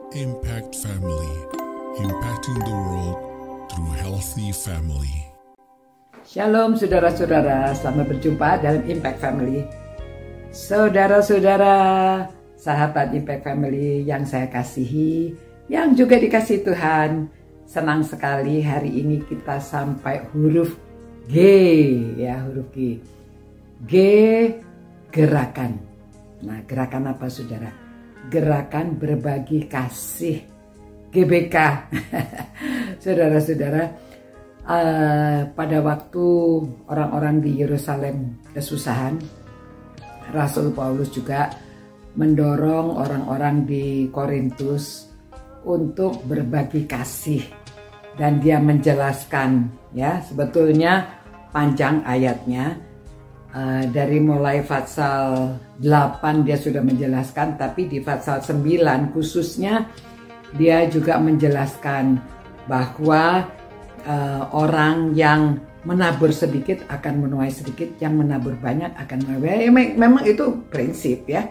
Impact Family, impacting the world through healthy family. Shalom saudara-saudara, selamat berjumpa dalam Impact Family. Saudara-saudara, sahabat Impact Family yang saya kasihi, yang juga dikasihi Tuhan, senang sekali hari ini kita sampai huruf G, ya, huruf G. G, gerakan. Nah, gerakan apa saudara? Gerakan berbagi kasih, GBK. Saudara-saudara, pada waktu orang-orang di Yerusalem kesusahan, Rasul Paulus juga mendorong orang-orang di Korintus untuk berbagi kasih, dan dia menjelaskan, ya, sebetulnya panjang ayatnya. Dari mulai pasal 8 dia sudah menjelaskan, tapi di pasal 9 khususnya dia juga menjelaskan bahwa orang yang menabur sedikit akan menuai sedikit, yang menabur banyak akan menuai. Memang itu prinsip, ya.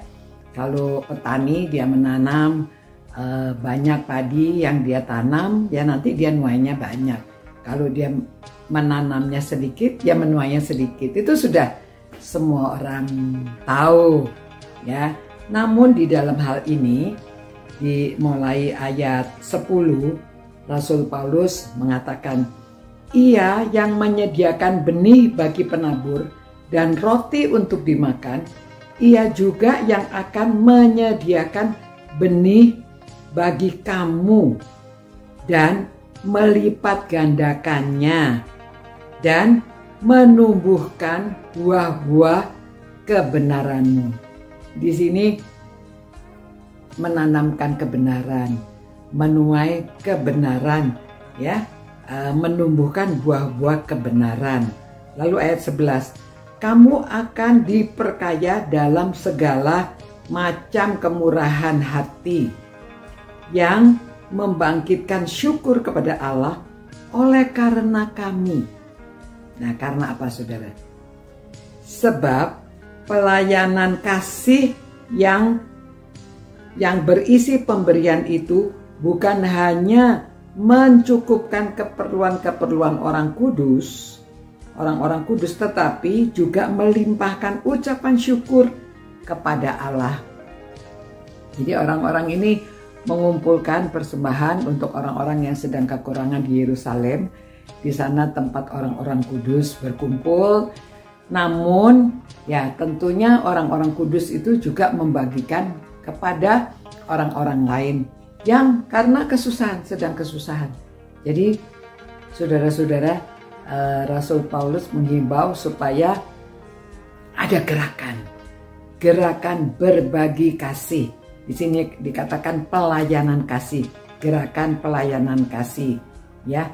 Kalau petani dia menanam banyak padi yang dia tanam, ya nanti dia nuainya banyak. Kalau dia menanamnya sedikit, ya menuainya sedikit. Itu sudah semua orang tahu, ya. Namun di dalam hal ini, di mulai ayat 10, Rasul Paulus mengatakan, ia yang menyediakan benih bagi penabur dan roti untuk dimakan, ia juga yang akan menyediakan benih bagi kamu dan melipat gandakannya dan menumbuhkan buah-buah kebenaranmu. Di sini menanamkan kebenaran, menuai kebenaran, ya, menumbuhkan buah-buah kebenaran. Lalu ayat 11, kamu akan diperkaya dalam segala macam kemurahan hati yang membangkitkan syukur kepada Allah oleh karena kami. Nah, karena apa saudara? Sebab pelayanan kasih yang berisi pemberian itu bukan hanya mencukupkan keperluan-keperluan orang kudus, orang-orang kudus, tetapi juga melimpahkan ucapan syukur kepada Allah. Jadi orang-orang ini mengumpulkan persembahan untuk orang-orang yang sedang kekurangan di Yerusalem. Di sana tempat orang-orang kudus berkumpul. Namun ya tentunya orang-orang kudus itu juga membagikan kepada orang-orang lain yang karena kesusahan, sedang kesusahan. Jadi saudara-saudara, Rasul Paulus menghimbau supaya ada gerakan berbagi kasih. Di sini dikatakan pelayanan kasih, gerakan pelayanan kasih, ya.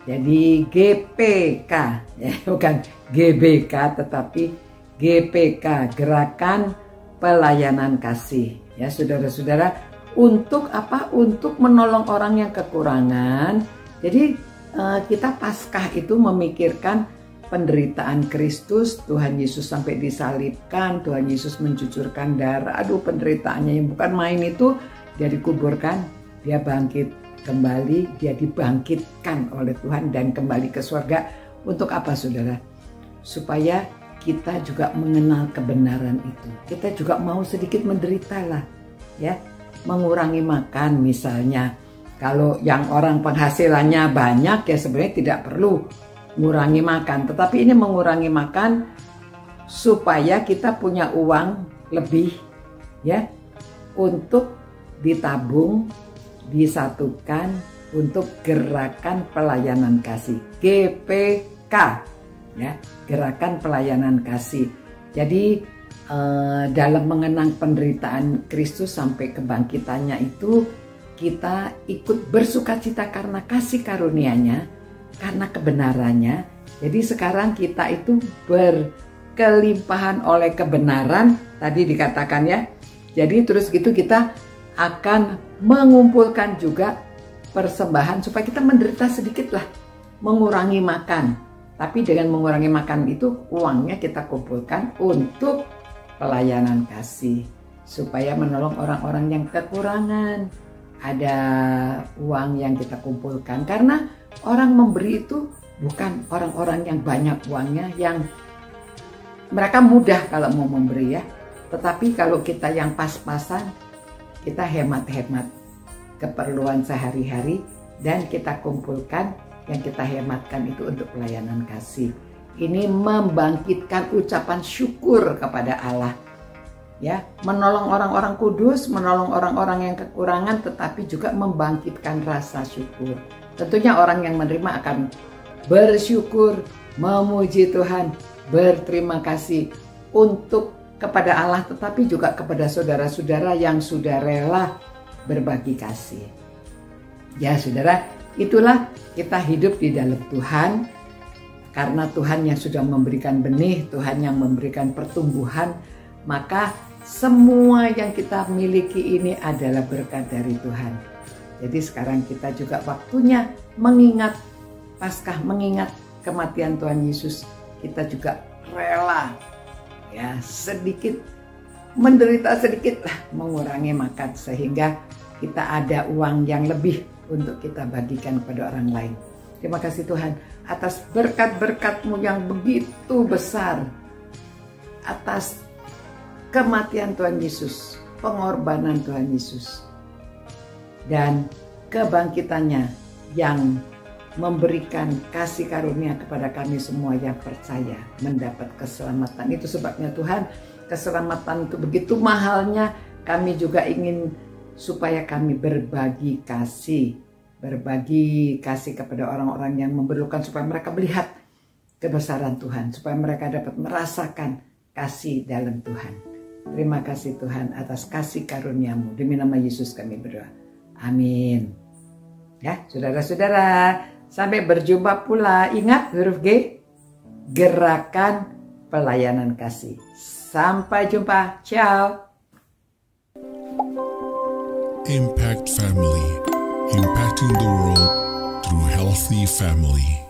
Jadi GPK, ya, bukan GBK tetapi GPK, gerakan pelayanan kasih, ya saudara-saudara. Untuk apa? Untuk menolong orang yang kekurangan. Jadi kita Paskah itu memikirkan penderitaan Kristus, Tuhan Yesus sampai disalibkan, Tuhan Yesus mencucurkan darah. Aduh, penderitaannya yang bukan main itu, dia dikuburkan, dia bangkit kembali, dia dibangkitkan oleh Tuhan dan kembali ke surga. Untuk apa saudara? Supaya kita juga mengenal kebenaran itu. Kita juga mau sedikit menderita lah, ya, mengurangi makan misalnya. Kalau yang orang penghasilannya banyak, ya sebenarnya tidak perlu mengurangi makan. Tetapi ini mengurangi makan supaya kita punya uang lebih, ya, untuk ditabung, disatukan untuk gerakan pelayanan kasih, GPK, ya, gerakan pelayanan kasih. Jadi dalam mengenang penderitaan Kristus sampai kebangkitannya itu, kita ikut bersukacita karena kasih karunia-Nya, karena kebenarannya. Jadi sekarang kita itu berkelimpahan oleh kebenaran, tadi dikatakan, ya. Jadi terus gitu kita akan mengumpulkan juga persembahan supaya kita menderita sedikit lah, mengurangi makan. Tapi dengan mengurangi makan itu uangnya kita kumpulkan untuk pelayanan kasih supaya menolong orang-orang yang kekurangan. ada uang yang kita kumpulkan. Karena orang memberi itu bukan orang-orang yang banyak uangnya, yang mereka mudah kalau mau memberi ya. Tetapi kalau kita yang pas-pasan, kita hemat-hemat keperluan sehari-hari dan kita kumpulkan, yang kita hematkan itu untuk pelayanan kasih. Ini membangkitkan ucapan syukur kepada Allah. Ya, menolong orang-orang kudus, menolong orang-orang yang kekurangan, tetapi juga membangkitkan rasa syukur. Tentunya orang yang menerima akan bersyukur, memuji Tuhan, berterima kasih untuk kepada Allah, tetapi juga kepada saudara-saudara yang sudah rela berbagi kasih. Ya saudara, itulah kita hidup di dalam Tuhan, karena Tuhan yang sudah memberikan benih, Tuhan yang memberikan pertumbuhan, maka semua yang kita miliki ini adalah berkat dari Tuhan. Jadi sekarang kita juga waktunya mengingat Paskah, mengingat kematian Tuhan Yesus. Kita juga rela ya sedikit menderita, sedikit lah mengurangi makan, sehingga kita ada uang yang lebih untuk kita bagikan kepada orang lain. Terima kasih Tuhan atas berkat-berkat-Mu yang begitu besar, atas kematian Tuhan Yesus, pengorbanan Tuhan Yesus, dan kebangkitannya yang memberikan kasih karunia kepada kami semua yang percaya mendapat keselamatan. Itu sebabnya Tuhan, keselamatan itu begitu mahalnya. Kami juga ingin supaya kami berbagi kasih kepada orang-orang yang memerlukan, supaya mereka melihat kebesaran Tuhan, supaya mereka dapat merasakan kasih dalam Tuhan. Terima kasih Tuhan atas kasih karunia-Mu. Demi nama Yesus kami berdoa. Amin. Ya, saudara-saudara, sampai berjumpa pula. Ingat huruf G, gerakan pelayanan kasih. Sampai jumpa. Ciao. Impact Family, impacting the world through healthy family.